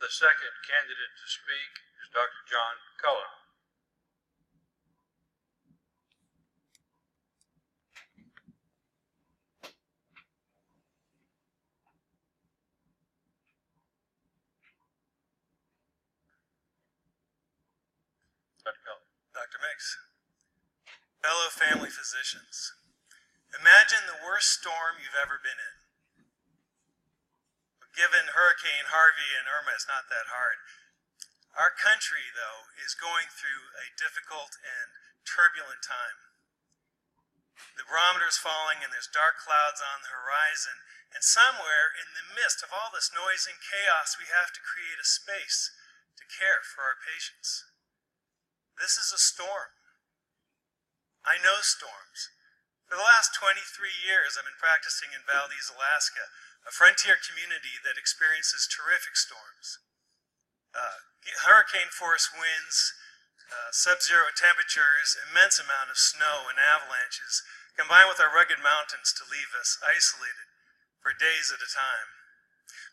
The second candidate to speak is Dr. John Cullen. Dr. Mix, fellow family physicians, imagine the worst storm you've ever been in. Given Hurricane Harvey and Irma, it's not that hard. Our country, though, is going through a difficult and turbulent time. The barometer's falling and there's dark clouds on the horizon, and somewhere in the midst of all this noise and chaos, we have to create a space to care for our patients. This is a storm. I know storms. For the last 23 years, I've been practicing in Valdez, Alaska, a frontier community that experiences terrific storms. Hurricane force winds, sub-zero temperatures, immense amount of snow and avalanches, combined with our rugged mountains to leave us isolated for days at a time.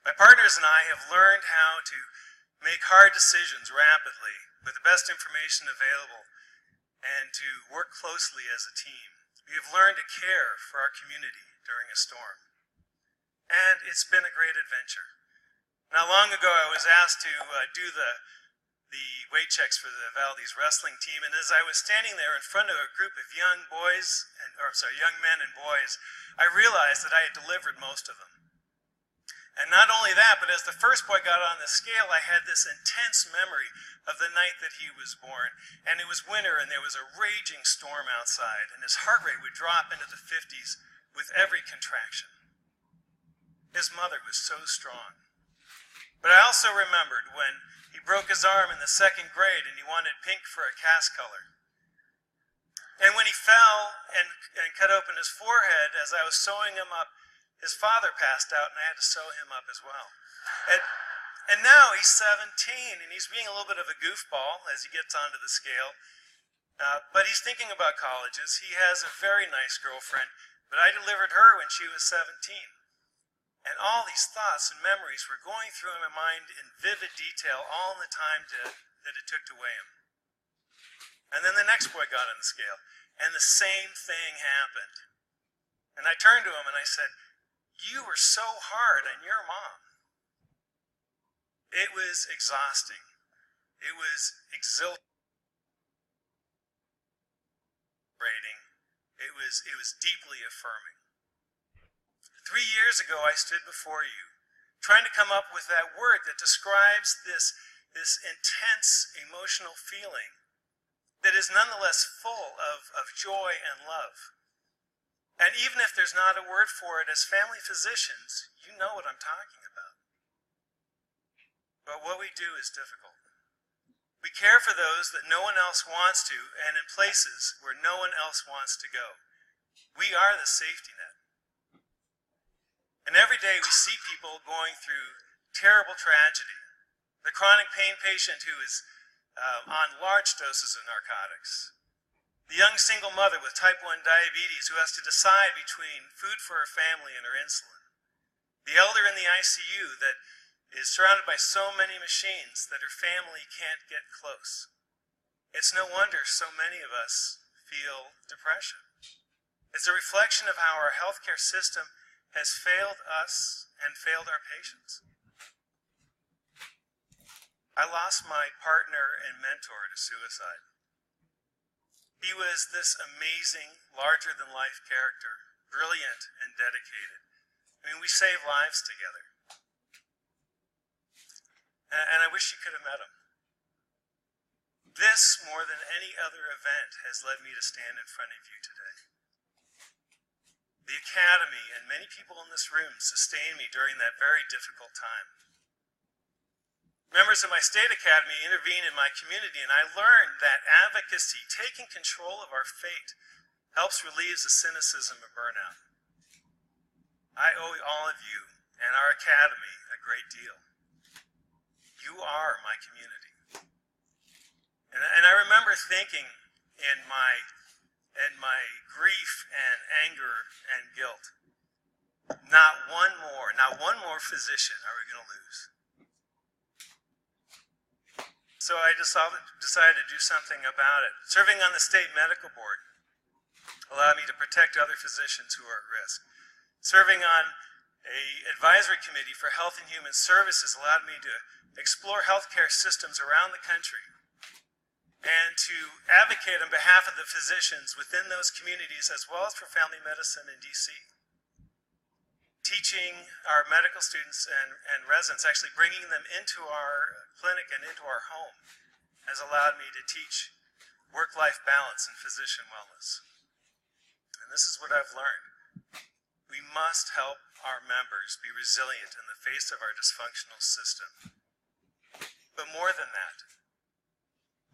My partners and I have learned how to make hard decisions rapidly with the best information available and to work closely as a team. We have learned to care for our community during a storm. And it's been a great adventure. Not long ago, I was asked to do the weight checks for the Valdez wrestling team, and as I was standing there in front of a group of young men and boys, I realized that I had delivered most of them. And not only that, but as the first boy got on the scale, I had this intense memory of the night that he was born. And it was winter, and there was a raging storm outside, and his heart rate would drop into the 50s with every contraction. His mother was so strong. But I also remembered when he broke his arm in the 2nd grade and he wanted pink for a cast color. And when he fell and cut open his forehead as I was sewing him up, his father passed out and I had to sew him up as well. And now he's 17 and he's being a little bit of a goofball as he gets onto the scale. But he's thinking about colleges. He has a very nice girlfriend, but I delivered her when she was 17. And all these thoughts and memories were going through my mind in vivid detail all in the time that it took to weigh him. And then the next boy got on the scale, and the same thing happened. And I turned to him and I said, "You were so hard on your mom." It was exhausting. It was exhilarating. It was deeply affirming. 3 years ago, I stood before you, trying to come up with that word that describes this intense emotional feeling that is nonetheless full of joy and love. And even if there's not a word for it, as family physicians, you know what I'm talking about. But what we do is difficult. We care for those that no one else wants to, and in places where no one else wants to go. We are the safety net. And every day we see people going through terrible tragedy. The chronic pain patient who is on large doses of narcotics. The young single mother with type 1 diabetes who has to decide between food for her family and her insulin. The elder in the ICU that is surrounded by so many machines that her family can't get close. It's no wonder so many of us feel depression. It's a reflection of how our healthcare system has failed us and failed our patients. I lost my partner and mentor to suicide. He was this amazing, larger-than-life character, brilliant and dedicated. I mean, we saved lives together. And I wish you could have met him. This, more than any other event, has led me to stand in front of you today. The Academy and many people in this room sustained me during that very difficult time. Members of my state academy intervened in my community, and I learned that advocacy, taking control of our fate, helps relieve the cynicism of burnout. I owe all of you and our academy a great deal. You are my community. And I remember thinking in my grief and anger and guilt, not one more physician are we going to lose. So I decided to do something about it. Serving on the state medical board allowed me to protect other physicians who are at risk. Serving on an advisory committee for Health and Human Services allowed me to explore healthcare systems around the country and to advocate on behalf of the physicians within those communities as well as for family medicine in DC. Teaching our medical students and residents, actually bringing them into our clinic and into our home, has allowed me to teach work-life balance and physician wellness. And this is what I've learned. We must help our members be resilient in the face of our dysfunctional system. But more than that,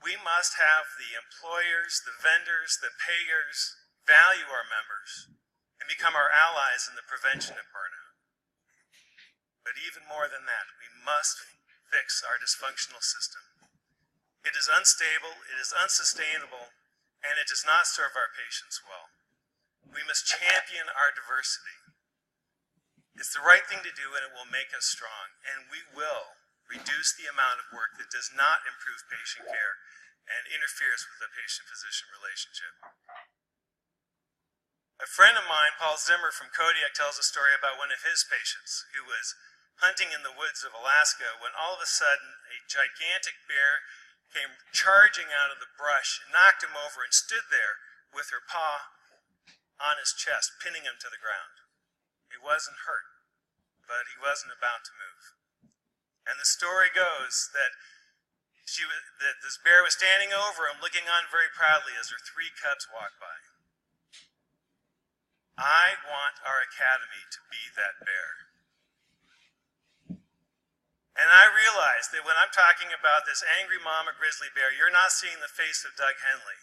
we must have the employers, the vendors, the payers value our members and become our allies in the prevention of burnout. But even more than that, we must fix our dysfunctional system. It is unstable, it is unsustainable, and it does not serve our patients well. We must champion our diversity. It's the right thing to do, and it will make us strong. And we will reduce the amount of work that does not improve patient care and interferes with the patient-physician relationship. A friend of mine, Paul Zimmer from Kodiak, tells a story about one of his patients who was hunting in the woods of Alaska when all of a sudden a gigantic bear came charging out of the brush, knocked him over, and stood there with her paw on his chest, pinning him to the ground. He wasn't hurt, but he wasn't about to move. And the story goes that this bear was standing over him, looking on very proudly as her 3 cubs walked by. I want our academy to be that bear. And I realize that when I'm talking about this angry mama grizzly bear, you're not seeing the face of Doug Henley.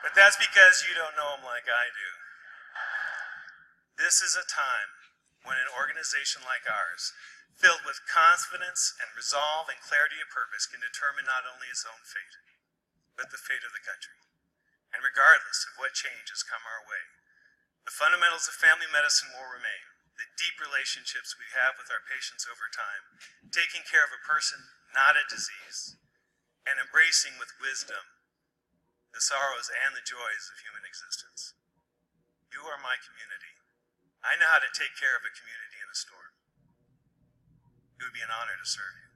But that's because you don't know him like I do. This is a time when an organization like ours, filled with confidence and resolve and clarity of purpose, can determine not only its own fate, but the fate of the country. And regardless of what changes come our way, the fundamentals of family medicine will remain. The deep relationships we have with our patients over time, taking care of a person, not a disease, and embracing with wisdom the sorrows and the joys of human existence. You are my community. I know how to take care of a community in a storm. It would be an honor to serve you.